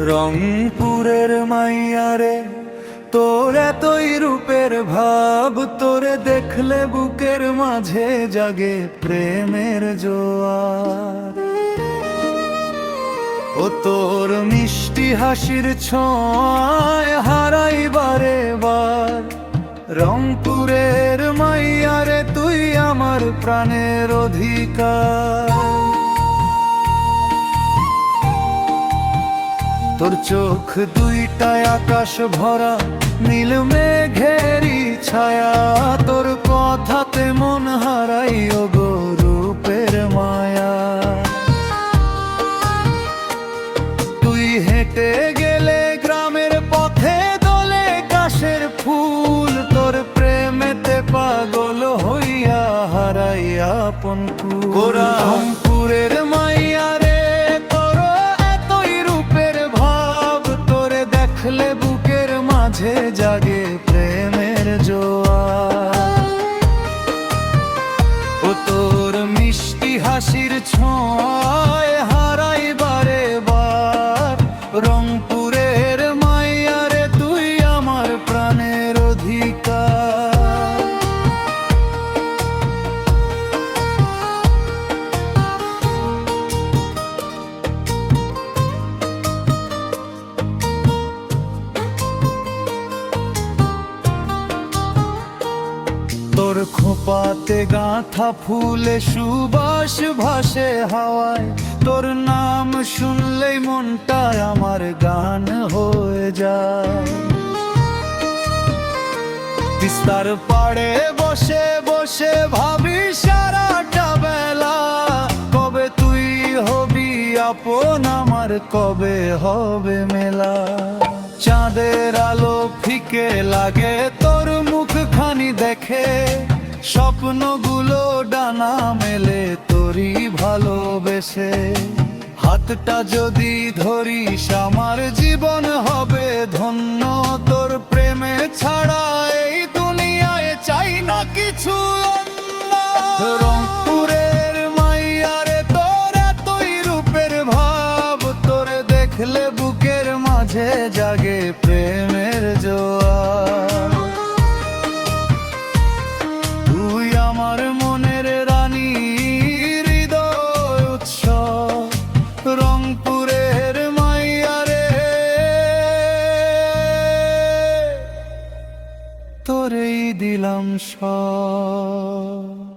রংপুরের মাইয়ারে তোর এতই রূপের ভাব, তোরে দেখলে বুকের মাঝে জাগে প্রেমের জোয়ার। ও তোর মিষ্টি হাসির ছোঁয়ায় হারাই বারে বার। রংপুরের মাইয়ারে তুই আমার প্রাণের অধিকার। তোর চোখ দুইটায় আকাশ ভরা নীল মেঘেরি ছায়া, তোর কথাতে মন হারাই ওগো রূপের মায়া। তুই হেঁটে গেলে গ্রামের পথে দোলে কাশের ফুল, তোর প্রেমেতে পাগল হইয়া হারাই আপন কুল। রংপুরের মাইয়া রে তোর এতই রূপের ভাব, তোরে দেখলে বুকের মাঝে জাগে প্রেমের জোয়ার। ও তোর মিষ্টি হাসির ছোঁয়ায় হারাই বারে বার। রংপুরের মাইয়ারে তুই আমার প্রাণের অধিকার। তোর খোপাতে গাঁথা ফুলে সুবাস ভাসে হাওয়ায়, তোর নাম শুনলেই মনটা আমার গান হয়ে যায়। তিস্তার পাড়ে বসে বসে ভাবি সারাটা বেলা, কবে তুই হবি আপন আমার, কবে হবে মেলা। চাঁদের আলো ফিকে লাগে তোর মুখখানি দেখে, স্বপ্নগুলো ডানা মেলে তোরই ভালোবেসে। হাতটা যদি ধরিস আমার জীবন হবে ধন্য, তোর প্রেমে ছাড়া এই দুনিয়ায় চাই না কিছু অন্য। রংপুরের মাইয়ারে তোর এতই রূপের ভাব, তোরে দেখলে বুকের মাঝে জাগে প্রেমের জোয়ার। তুই আমার মনের রানী, হৃদয় উৎসব। রংপুরের মাইয়ারে তোরেই দিলাম সব।